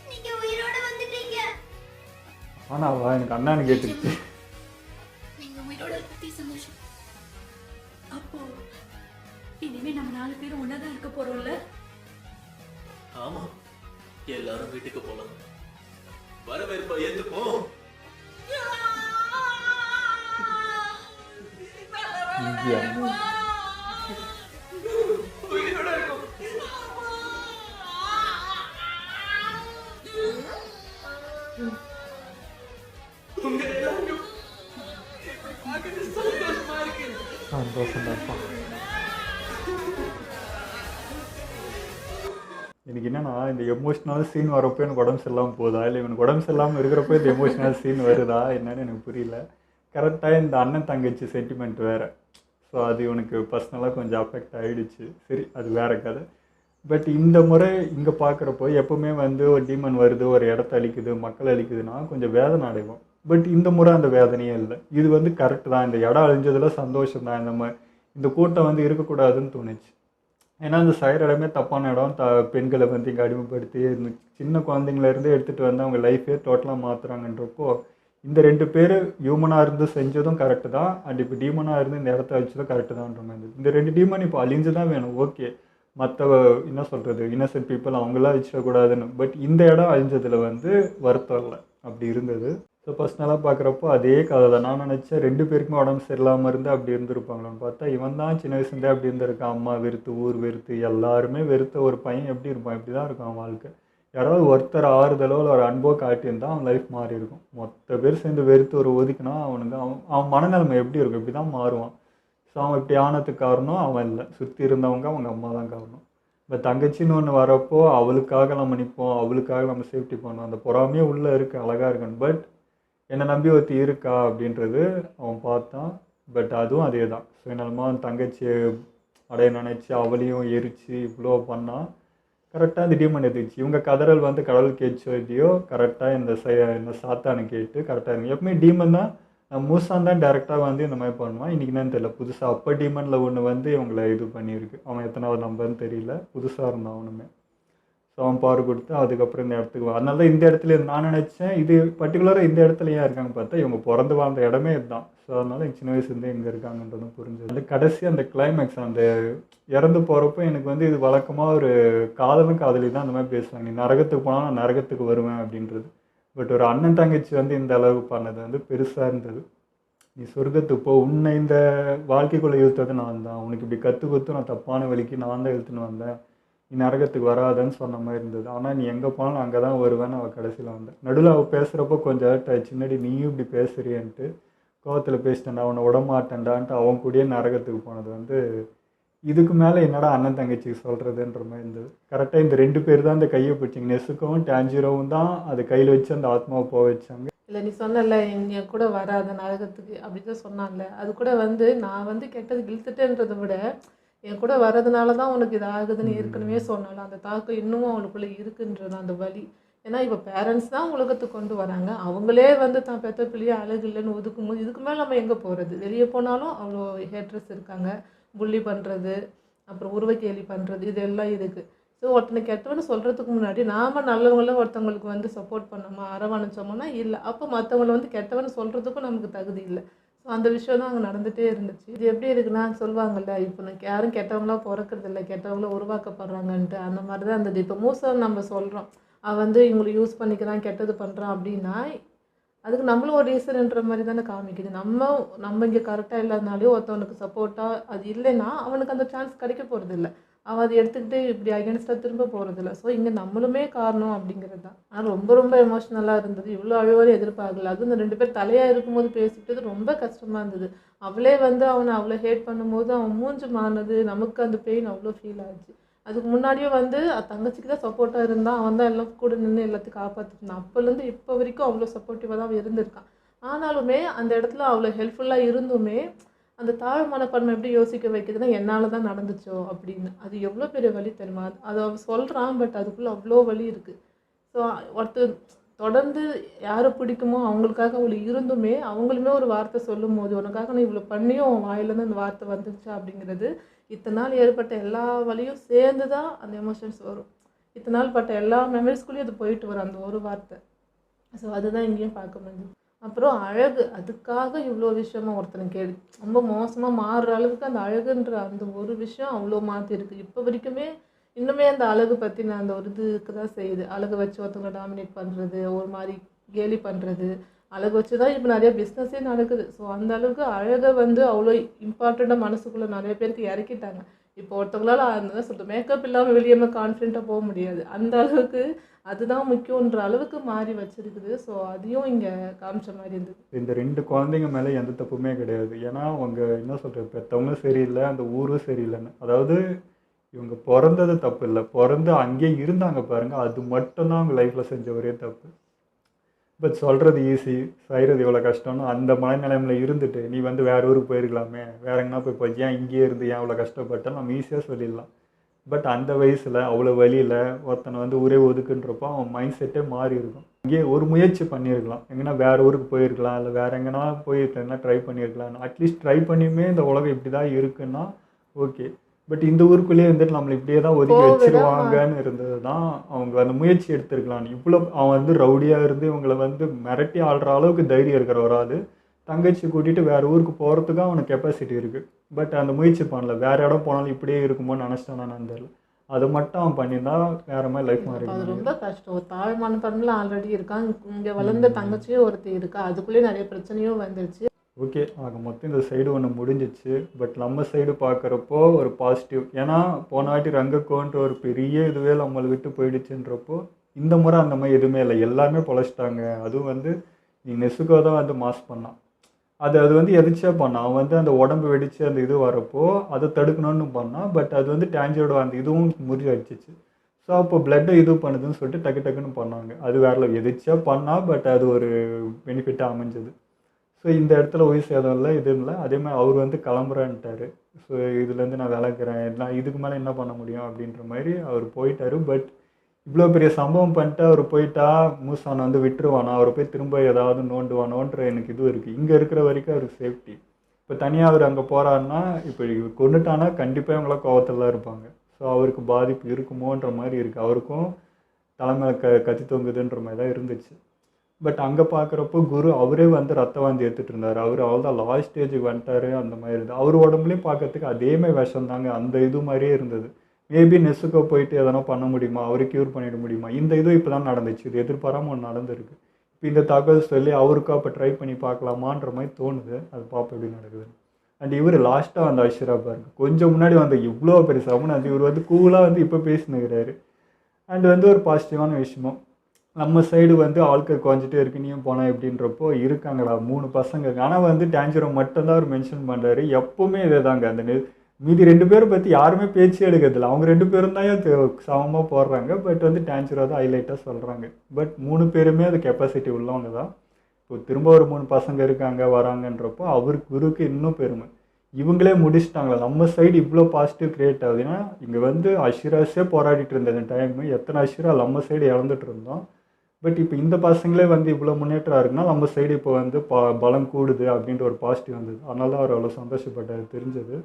நீங்க உயிரோட வந்துட்டீங்க. ஆனாவா எனக்கு அண்ணான்னு கேட்டுருச்சு. நீங்க உயிரோட பத்தி சந்தோஷம். அப்போ இனிமே நம்ம 4 பேரும் ஒன்னாதான் இருக்க போறோம்ல? ஆமா, எல்லாரும் வீட்டுக்கு போலாம். வரவேற்பா ஏத்துப்போம். இங்கேயா? உயிரோட இருக்கும். உங்க எல்லாரும் பார்க்கறது சந்தோஷமா இருக்கு. சந்தோஷம் தான்ப்பா. எனக்கு என்னன்னா இந்த எமோஷ்னல் சீன் வரப்போ எனக்கு உடம்பு சரியில்லாமல் போகுதா, இல்லை இவனுக்கு உடம்பு சரியில்லாமல் இருக்கிறப்போ இந்த எமோஷ்னல் சீன் வருதா என்னன்னு எனக்கு புரியல. கரெக்டாக இந்த அண்ணன் தங்கச்சி சென்டிமெண்ட் வேறு. ஸோ அது இவனுக்கு பர்சனலாக கொஞ்சம் அஃபெக்ட் ஆகிடுச்சு. சரி, அது வேறு கதை. பட் இந்த முறை இங்கே பார்க்குறப்போ எப்பவுமே வந்து ஒரு டீமன் வருது, ஒரு இடத்த அழிக்குது, மக்கள் அழிக்குதுன்னா கொஞ்சம் வேதனை அடைவோம். பட் இந்த முறை அந்த வேதனையே இல்லை. இது வந்து கரெக்டு தான். இந்த இடம் அழிஞ்சதுல சந்தோஷம் தான். இந்த கூட்டம் வந்து இருக்கக்கூடாதுன்னு தோணுச்சு. ஏன்னா இந்த சைடு இடமே தப்பான இடம். பெண்களை வந்து இங்கே அடிமைப்படுத்தி இந்த சின்ன குழந்தைங்களேருந்து எடுத்துகிட்டு வந்து அவங்க லைஃபே டோட்டலாக மாற்றுறாங்கன்றப்போ இந்த 2 பேர் ஹியூமனாக இருந்து செஞ்சதும் கரெக்டு தான். அண்ட் இப்போ டீமனாக இருந்து இந்த இடத்த வச்சதும் கரெக்டு தான்ன்ற மாதிரி. இந்த 2 டீமன் இப்போ அழிஞ்சு தான் வேணும். ஓகே, மற்ற என்ன சொல்கிறது, இன்னசென்ட் பீப்புள் அவங்களாம் வச்சிடக்கூடாதுன்னு. பட் இந்த இடம் அழிஞ்சதில் வந்து வருத்தம் இல்லை, அப்படி இருந்தது. ஸோ பர்சனலாக பார்க்குறப்போ அதே கதை தான். நான் நினச்சேன் 2 பேருக்குமே உடம்பு சரியில்லாமல் இருந்து அப்படி இருந்திருப்பாங்களான்னு பார்த்தா இவன் தான் சின்ன வயசுலேருந்தே அப்படி இருந்திருக்கான். அம்மா வெறுத்து, ஊர் வெறுத்து, எல்லாருமே வெறுத்த ஒரு பையன் எப்படி இருப்பான், இப்படி தான் இருக்கும் அவன் வாழ்க்கை. யாராவது ஒருத்தர் ஆறுதலோ இல்லை ஒரு அன்போ காட்டியிருந்தால் அவன் லைஃப் மாறி இருக்கும். மொத்த பேர் சேர்ந்து வெறுத்து ஒரு ஒதுக்கினா அவனுக்கு அவன் மனநிலைமை எப்படி இருக்கும், இப்படி தான் மாறுவான். ஸோ அவன் இப்படி ஆனதுக்கு காரணம் அவன் இல்லை, சுற்றி இருந்தவங்க அவங்க அம்மா தான் காரணம். இப்போ தங்கச்சின்னு ஒன்று வரப்போ அவளுக்காக நம்ம நிற்போம், அவளுக்காக நம்ம சேஃப்டி பண்ணோம். அந்த பொறாமையே உள்ளே இருக்குது, அழகாக இருக்குன்னு. பட் என்னை நம்பி ஒருத்தி இருக்கா அப்படின்றது அவன் பார்த்தான். பட் அதுவும் அதே தான். சுயநலமாக அவன் தங்கச்சியை அடைய நினச்சி அவளையும் எரிச்சு இவ்வளோ பண்ணால் கரெக்டாக இந்த டீமன் எதிர்ச்சு. இவங்க கதறல் வந்து கடவுள் கேட்சோ இல்லையோ கரெக்டாக இந்த சாத்தானு கேட்டு கரெக்டாக இருக்கும். எப்பவுமே டீமன் தான் மூசான் தான் டேரெக்டாக வந்து இந்த மாதிரி பண்ணுவான். இன்றைக்கி என்னன்னு தெரியல, புதுசாக அப்போ டீமனில் ஒன்று வந்து இவங்களை இது பண்ணியிருக்கு. அவன் எத்தனாவது நம்பர்னு தெரியல, புதுசாக இருந்தான் அவனுமே. ஸோ அவன் பவர் கொடுத்து அதுக்கப்புறம் இந்த இடத்துக்கு அதனால தான் இந்த இடத்துல நான் நினச்சேன் இது பர்டிகுலராக இந்த இடத்துல ஏன் இருக்காங்க பார்த்தா இவங்க பிறந்து வாழ்ந்த இடமே இதுதான். ஸோ அதனால் எனக்கு சின்ன வயசுலேருந்து எங்கே இருக்காங்கன்றதும் புரிஞ்சது. அந்த கடைசி அந்த கிளைமேக்ஸ் அந்த இறந்து போகிறப்போ எனக்கு வந்து இது வழக்கமாக ஒரு காதலும் காதலி தான் அந்த மாதிரி பேசுவாங்க. நீ நரகத்துக்கு போனால் நான் நரகத்துக்கு வருவேன் அப்படின்றது. பட் ஒரு அண்ணன் தங்கச்சி வந்து இந்த அளவு பண்ணது வந்து பெருசாக இருந்தது. நீ சொர்க்கத்துக்கு போ, உன்னை இந்த வாழ்க்கைக்குள்ளே இழுத்தது நான் தான், உனக்கு இப்படி கற்று நான் தப்பான வழிக்கு நான் தான் இழுத்துன்னு வந்தேன், நீ நரகத்துக்கு வராதன்னு சொன்ன மாதிரி இருந்தது. ஆனால் நீ எங்கே போனாலும் அங்கே தான் வருவேன்னு அவள் கடைசியில் வந்தேன். நடுவில் அவள் பேசுகிறப்போ கொஞ்சம் சின்னடி நீயும் இப்படி பேசுறியன்ட்டு கோவத்தில் பேசிட்டேன்டா, அவனை விடமாட்டேன்டான்ட்டு அவன் கூடயே நரகத்துக்கு போனது வந்து இதுக்கு மேலே என்னடா அண்ணன் தங்கச்சிக்கு சொல்கிறதுன்ற மாதிரி இருந்தது. கரெக்டாக இந்த 2 பேர் தான் இந்த கையை பிடிச்சிங்க. நெசுக்கவும் டான்ஜிரோவும் தான் அது கையில் வச்சு அந்த ஆத்மாவை போக வச்சாங்க. இல்லை நீ சொன்னல என் கூட வராத நரகத்துக்கு அப்படி தான் சொன்னான்ல, அது கூட வந்து நான் வந்து கெட்டது இழுத்துட்டேன்றதை விட என் கூட வர்றதுனால தான் உனக்கு இது ஆகுதுன்னு ஏற்கனவே சொன்னாலும் அந்த தாக்கம் இன்னும் அவளுக்குள்ளே இருக்குன்றது அந்த வலி. ஏன்னா இப்போ பேரண்ட்ஸ் தான் உலகத்துக்கு கொண்டு வராங்க, அவங்களே வந்து தான் பெற்ற பிள்ளையே அழகு இல்லைன்னு ஒதுக்கும் போது இதுக்கு மேலே நம்ம எங்கே போகிறது? வெளியே போனாலும் அவ்வளோ ஹேட்ரஸ் இருக்காங்க, புள்ளி பண்ணுறது, அப்புறம் உருவ கேலி பண்ணுறது, இதெல்லாம் இருக்குது. ஸோ ஒருத்தனை கெட்டவன்னு சொல்கிறதுக்கு முன்னாடி நாம் நல்லவங்கள ஒருத்தவங்களுக்கு வந்து சப்போர்ட் பண்ணோமா, அரவணைச்சோம்னா இல்லை, அப்போ மற்றவங்களை வந்து கெட்டவன்னு சொல்கிறதுக்கும் நமக்கு தகுதி இல்லை. ஸோ அந்த விஷயம் தான் அங்கே நடந்துகிட்டே இருந்துச்சு. இது எப்படி இருக்குன்னா சொல்லுவாங்கள்ல, இப்போ எனக்கு யாரும் கெட்டவங்களாம் பிறக்கிறது இல்லை, கெட்டவங்கள உருவாக்கப்படுறாங்கன்ட்டு. அந்த மாதிரி தான் இருந்தது. இப்போ மூசன் நம்ம சொல்கிறோம் அவன் வந்து இவங்களை யூஸ் பண்ணிக்கிறான், கெட்டது பண்ணுறான் அப்படின்னா அதுக்கு நம்மளும் ஒரு ரீசன்ன்ற மாதிரி தானே காமிக்குது. நம்ம இங்கே கரெக்டாக இல்லாதனாலே ஒருத்தவனுக்கு சப்போர்ட்டாக அது இல்லைன்னா அவனுக்கு அந்த சான்ஸ் கிடைக்க போகிறது இல்லை. அவன் அதை எடுத்துக்கிட்டு இப்படி அகேன்ஸ்டாக திரும்ப போகிறதில்ல. ஸோ இங்கே நம்மளுமே காரணம் அப்படிங்கிறது தான். ஆனால் ரொம்ப ரொம்ப எமோஷ்னலாக இருந்தது. இவ்வளோ அழுவாலும் எதிர்பார்க்கல. அதுவும் இந்த 2 பேர் தலையாக இருக்கும்போது பேசிக்கிட்டது ரொம்ப கஷ்டமாக இருந்தது. அவளே வந்து அவனை அவ்வளோ ஹேட் பண்ணும்போது அவன் மூஞ்சி மாறினது நமக்கு அந்த பெயின் அவ்வளோ ஃபீல் ஆச்சு. அதுக்கு முன்னாடியே வந்து தங்கச்சிக்கு தான் சப்போர்ட்டாக இருந்தான், அவன் தான் எல்லாம் கூட நின்று எல்லாத்தையும் காப்பாற்றிட்டு இருந்தான். அப்போலேருந்து இப்போ வரைக்கும் அவ்வளோ சப்போர்ட்டிவாக தான் அவன் இருந்திருக்கான். ஆனாலுமே அந்த இடத்துல அவ்வளோ ஹெல்ப்ஃபுல்லாக இருந்துமே அந்த தாழ் மனப்பான்மை எப்படி யோசிக்க வைக்குதுன்னா என்னால் தான் நடந்துச்சோ அப்படின்னு. அது எவ்வளோ பெரிய வலி தெரியுமா? அதை அவன் சொல்கிறான், பட் அதுக்குள்ளே அவ்வளோ வலி இருக்குது. ஸோ ஒருத்தர் தொடர்ந்து யாரை பிடிக்குமோ அவங்களுக்காக அவ்வளோ இருந்துமே அவங்களுமே ஒரு வார்த்தை சொல்லும் போது உனக்காக நான் இவ்வளோ பண்ணியும் அவன் வாயிலேருந்து அந்த வார்த்தை வந்துச்சா அப்படிங்கிறது, இத்தனை நாள் ஏற்பட்ட எல்லா வலியும் சேர்ந்து தான் அந்த எமோஷன்ஸ் வரும். இத்தனை நாள் பட்ட எல்லா மெமரிஸ்குள்ளேயும் அது போயிட்டு வரும் அந்த ஒரு வார்த்தை. ஸோ அதுதான் இங்கேயும் பார்க்க முடியுது. அப்புறம் அழகு, அதுக்காக இவ்வளோ விஷயமா ஒருத்தனுக்கு ரொம்ப மோசமாக மாறுற அளவுக்கு அந்த அழகுன்ற அந்த ஒரு விஷயம் அவ்வளோ மாற்றிருக்கு. இப்போ வரைக்குமே இன்னுமே அந்த அழகு பற்றி நான் அந்த ஒரு இதுக்கு தான் செய்யுது. அழகு வச்சு ஒருத்தவங்களை டாமினேட் பண்ணுறது, ஒரு மாதிரி கேலி பண்ணுறது, அழகு வச்சு தான் இப்போ நிறைய பிஸ்னஸே நடக்குது. ஸோ அந்த அளவுக்கு அழகை வந்து அவ்வளோ இம்பார்ட்டண்ட்டாக மனசுக்குள்ளே நிறைய பேருக்கு இறக்கிட்டாங்க. இப்போ ஒருத்தவங்களால அந்த சொல்லிட்டு மேக்கப் இல்லாமல் வெளியே கான்ஃபிடென்ட்டாக போக முடியாது. அந்த அளவுக்கு அதுதான் முக்கியன்ற அளவுக்கு மாறி வச்சிருக்குது. ஸோ அதையும் இங்கே காமிச்ச மாதிரி இருந்தது. இந்த 2 குழந்தைங்க மேலே எந்த தப்புமே கிடையாது. ஏன்னா அவங்க என்ன சொல்கிறது, பெற்றவங்களும் சரியில்லை, அந்த ஊரும் சரியில்லைன்னு. அதாவது இவங்க பிறந்தது தப்பு இல்லை, பிறந்து அங்கேயே இருந்தாங்க பாருங்கள், அது மட்டும்தான் அவங்க லைஃப்பில் செஞ்ச ஒரே தப்பு. பட் சொல்கிறது ஈஸி, செய்கிறது இவ்வளோ கஷ்டம்னு அந்த மனநிலைமையில் இருந்துட்டு நீ வந்து வேறு ஊருக்கு போயிருக்கலாமே, வேற எங்கன்னா போய் ஏன் இங்கேயே இருந்து ஏன் இவ்வளோ கஷ்டப்பட்டாலும் நம்ம ஈஸியாக சொல்லிடலாம். பட் அந்த வயசில் அவ்வளோ வழியில் ஒருத்தனை வந்து ஊரே ஒதுக்குன்றப்போ அவன் மைண்ட் செட்டே மாறி இருக்கும். இங்கே ஒரு முயற்சி பண்ணியிருக்கலாம், எங்கன்னா வேறு ஊருக்கு போயிருக்கலாம், இல்லை வேறு எங்கன்னா போயிருக்கேன்னா ட்ரை பண்ணியிருக்கலாம். அட்லீஸ்ட் ட்ரை பண்ணியுமே இந்த உலகம் இப்படி தான் இருக்குன்னா ஓகே. பட் இந்த ஊருக்குள்ளேயே வந்துட்டு நம்மளை இப்படியே தான் ஒதுக்கி வச்சிருவாங்கன்னு இருந்தது தான் அவங்க அந்த முயற்சி எடுத்திருக்கலாம். இவ்வளோ அவன் வந்து ரவுடியாக இருந்து இவங்களை வந்து மிரட்டி ஆடுற அளவுக்கு தைரியம் இருக்கிற ஒரு ஆள் தங்கச்சி கூட்டிகிட்டு வேறு ஊருக்கு போகிறதுக்கும் அவனுக்கு கெப்பாசிட்டி இருக்குது. பட் அந்த முயற்சி பண்ணல. வேறு இடம் போனாலும் இப்படியே இருக்குமோன்னு நினச்சிட்டானான்னு தெரியல. அதை மட்டும் அவன் பண்ணியிருந்தா வேற மாதிரி லைஃப் மாறி அது ரொம்ப கஷ்டம். ஒரு தாய் மனப்பான்மையில் ஆல்ரெடி இருக்கான், இங்கே வளர்ந்த தங்கச்சியும் ஒருத்தி இருக்கா, அதுக்குள்ளேயே நிறைய பிரச்சனையும் வந்துருச்சு. ஓகே, ஆக மொத்தம் இந்த சைடு ஒன்று முடிஞ்சிச்சு. பட் நம்ம சைடு பார்க்குறப்போ ஒரு பாசிட்டிவ். ஏன்னா போன வாட்டி ரங்கக்கோன்ற ஒரு பெரிய இதுவே நம்மளை விட்டு போயிடுச்சுன்றப்போ இந்த முறை அந்த மாதிரி எதுவுமே இல்லை, எல்லாருமே பொழைச்சிட்டாங்க. அதுவும் வந்து நீ நெசுக்கோ தான் வந்து மாஸ் பண்ணான். அது வந்து எதிர்ச்சியாக பண்ணான். அவன் வந்து அந்த உடம்பு வெடித்து அந்த இது வரப்போ அதை தடுக்கணும்னு பண்ணான். பட் அது வந்து டேஞ்சரோட அந்த இதுவும் முறியடிச்சிச்சு. ஸோ அப்போ பிளட்டை இது பண்ணுதுன்னு சொல்லிட்டு டக்குன்னு பண்ணாங்க. அது வேற எதிர்ச்சியாக பண்ணால் பட் அது ஒரு பெனிஃபிட்டாக அமைஞ்சது. ஸோ இந்த இடத்துல உயிர் சேதம் இல்லை, இது இல்லை. அதே மாதிரி அவர் வந்து கிளம்புறேன்ட்டார். ஸோ இதுலேருந்து நான் விளக்குறேன், நான் இதுக்கு மேலே என்ன பண்ண முடியும் அப்படின்ற மாதிரி அவர் போயிட்டார். பட் இவ்வளோ பெரிய சம்பவம் பண்ணிட்டு அவர் போயிட்டா மூசானை வந்து விட்டுருவானா, அவர் போய் திரும்ப ஏதாவது நோண்டுவானோன்ற எனக்கு இது இருக்குது. இங்கே இருக்கிற வரைக்கும் அவருக்கு சேஃப்டி. இப்போ தனியாக அவர் அங்கே போகிறாருன்னா இப்போ கொண்டுட்டானா கண்டிப்பாக இவங்களாம் கோவத்தில் தான் இருப்பாங்க. ஸோ அவருக்கு பாதிப்பு இருக்குமோன்ற மாதிரி இருக்குது. அவருக்கும் தலைமை கத்தி தொங்குதுன்ற மாதிரி தான் இருந்துச்சு. பட் அங்கே பார்க்குறப்போ குரு அவரே வந்து ரத்த வாந்தி எடுத்துகிட்டு இருந்தார். அவர் அவ்வளோதான் லாஸ்ட் ஸ்டேஜுக்கு வந்துட்டார். அந்த மாதிரி இருந்தது. அவர் உடம்புலையும் பார்க்கறதுக்கு அதேமாதிரி விஷம் தாங்க, அந்த இது மாதிரியே இருந்தது. மேபி நெசுக்கோ போயிட்டு எதனா பண்ண முடியுமா, அவரை க்யூர் பண்ணிட முடியுமா, இந்த இதுவும் இப்போ தான் நடந்துச்சு. இது எதிர்பாராமல் ஒன்று நடந்திருக்கு. இப்போ இந்த தகவல் சொல்லி அவருக்கும் அப்போ ட்ரை பண்ணி பார்க்கலாமான்ற மாதிரி தோணுது. அது பார்ப்போம் எப்படி நடக்குது. அண்ட் இவர் லாஸ்ட்டாக அந்த ஐஸ்வர்யா பாருங்க, கொஞ்சம் முன்னாடி வந்து இவ்வளோ பெரிய சமன் அது இவர் வந்து கூலாக வந்து இப்போ பேசினுக்கிறாரு. அண்ட் வந்து ஒரு பாசிட்டிவான விஷயமும் நம்ம சைடு வந்து ஆட்கள் குறைஞ்சிட்டே இருக்கு, நீயும் போனால் எப்படின்றப்போ இருக்காங்கடா 3 பசங்க. ஆனால் வந்து டேஞ்சரோ மட்டும்தான் அவர் மென்ஷன் பண்ணுறாரு. எப்போவுமே இதே தாங்க, அந்த மீதி 2 பேரை பற்றி யாருமே பேச்சே எடுக்கிறதில்ல. அவங்க 2 பேரும் தான் சமமாக போடுறாங்க. பட் வந்து டேஞ்சரோ தான் ஹைலைட்டாக சொல்கிறாங்க. பட் 3 பேருமே அது கெப்பாசிட்டி உள்ளவங்க தான். இப்போ திரும்ப ஒரு 3 பசங்க இருக்காங்க வராங்கன்றப்போ அவருக்கு குருக்கு இன்னும் பெருமை. இவங்களே முடிச்சிட்டாங்களா, நம்ம சைடு இவ்வளோ பாசிட்டிவ் க்ரியேட் ஆகுதுன்னா இங்கே வந்து அஷிராஸே போராடிட்டு இருந்த அந்த டைமு எத்தனை அஷிரா நம்ம சைடு இழந்துட்டு இருந்தோம். பட் இப்போ இந்த பசங்களே வந்து இவ்வளோ முன்னேற்றம் இருக்குன்னா நம்ம சைடு இப்போ வந்து பலம் கூடுது அப்படின்ற ஒரு பாசிட்டிவ் வந்தது. அதனால தான் அவர் அவ்வளோ சந்தோஷப்பட்டார் தெரிஞ்சது.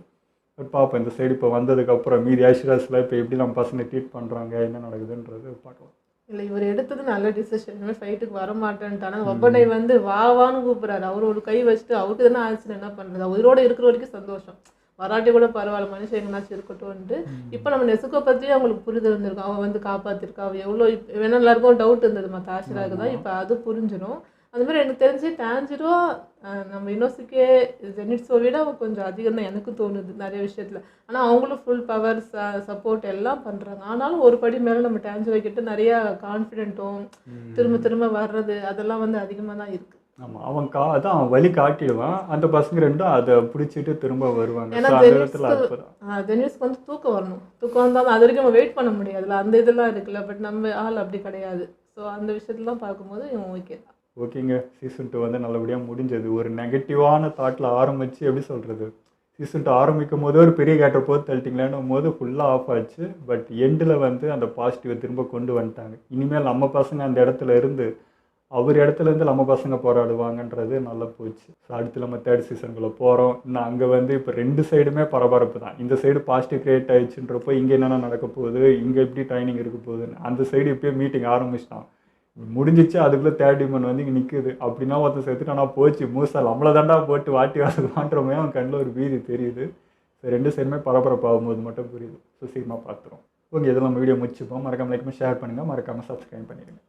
பட் பார்ப்போம் இந்த சைடு இப்போ வந்ததுக்கப்புறம் மீதி ஐஸ்வர்யாஸ்லாம் இப்போ எப்படி நம்ம பசங்க ட்ரீட் பண்ணுறாங்க, என்ன நடக்குதுன்றது பார்க்கலாம். இல்லை இவர் எடுத்தது நல்ல டிசிஷன். இனிமேல் ஃபைட்டுக்கு வர மாட்டேன்ட்டானா ஒப்பனை வந்து வான்னு கூப்பிட்றாரு. அவர் ஒரு கை வச்சுட்டு அவருக்கு தானே ஆச்சுன்னு என்ன பண்ணுறது. உயிரோடு இருக்கிற வரைக்கும் சந்தோஷம், வராட்டி கூட பரவாயில்ல, மனுஷன் எங்கேனாச்சும் இருக்கட்டும்ன்ட்டு. இப்போ நம்ம நெசுக்கோ பற்றி அவங்களுக்கு புரிதல் இருந்திருக்கும். அவன் வந்து காப்பாற்றிருக்கா, அவள் எவ்வளோ வேணா எல்லாருக்கும் டவுட் இருந்தது மற்ற ஆசிராவுக்கு தான். இப்போ அது புரிஞ்சிடும். அந்த மாதிரி எனக்கு தெரிஞ்சு டேஞ்சரோ நம்ம இனோசுக்கே ஜெனிட்ஸோ விட அவன் கொஞ்சம் அதிகம் தான் எனக்கு தோணுது நிறைய விஷயத்தில். ஆனால் அவங்களும் ஃபுல் பவர் சப்போர்ட் எல்லாம் பண்ணுறாங்க. ஆனாலும் ஒரு படி மேலே நம்ம டேஞ்சரோ கிட்ட நிறையா கான்ஃபிடென்ட்டும் திரும்ப வர்றது அதெல்லாம் வந்து அதிகமாக தான் இருக்குது. ஆமாம், அவன் அதான் அவன் வழி காட்டிடுவான். அந்த பசங்க ரெண்டும் அதை பிடிச்சிட்டு திரும்ப வருவாங்க. ஏன்னா ஜெனிஸ்க்கு வந்து தூக்கம் வரணும். தூக்கம் வந்தாலும் அது வரைக்கும் நம்ம வெயிட் பண்ண முடியாதுல்ல, அந்த இதெல்லாம் இருக்குல்ல. பட் நம்ம ஆள் அப்படி கிடையாது. ஸோ அந்த விஷயத்துலாம் பார்க்கும்போது இவன் ஓகே தான். ஓகேங்க, சீசன் 2 வந்து நல்லபடியாக முடிஞ்சது. ஒரு நெகட்டிவான தாட்டில் ஆரம்பித்து எப்படி சொல்கிறது, சீசன் 2 ஆரம்பிக்கும் போது ஒரு பெரிய கேரக்டர் போது தள்ளிட்டிங்களான்னும் போது ஃபுல்லாக ஆஃப் ஆச்சு. பட் எண்டில் வந்து அந்த பாசிட்டிவை திரும்ப கொண்டு வந்துட்டாங்க. இனிமேல் நம்ம பசங்க அந்த இடத்துல இருந்து அவர் இடத்துலேருந்து நம்ம பசங்க போராடுவாங்கன்றது நல்லா போச்சு. ஸோ அடுத்து நம்ம 3rd சீசனுக்குள்ளே போகிறோம். இன்னும் அங்கே வந்து இப்போ 2 சைடுமே பரபரப்பு தான். இந்த சைடு பாசிட்டிவ் க்ரியேட் ஆயிடுச்சுன்றப்போ இங்கே என்னென்ன நடக்க போகுது, இங்கே எப்படி ட்ரைனிங் இருக்க போகுதுன்னு அந்த சைடு இப்போயே மீட்டிங் ஆரம்பிச்சிட்டான். முடிஞ்சிச்சு, அதுக்குள்ளே 3rd டிமன் வந்து இங்கே நிற்குது. அப்படின்னா ஒருத்தர் செத்துட்டானா போச்சு, மூசா நம்மளை தாண்டா போட்டு வாட்டி வாசுவான்றமே அவன் கண்ணில் ஒரு பீதி தெரியுது. ஸோ 2 சைடுமே பரபரப்பாகும்போது மட்டும் புரியுது. ஸோ சீக்கிரமாக பார்த்துரும். ஓகே, இதெல்லாம் நம்ம வீடியோ முடிச்சுப்போம். மறக்காமல் லைக் ஷேர் பண்ணுங்கள், மறக்காமல் சப்ஸ்கிரைப் பண்ணிடுங்க.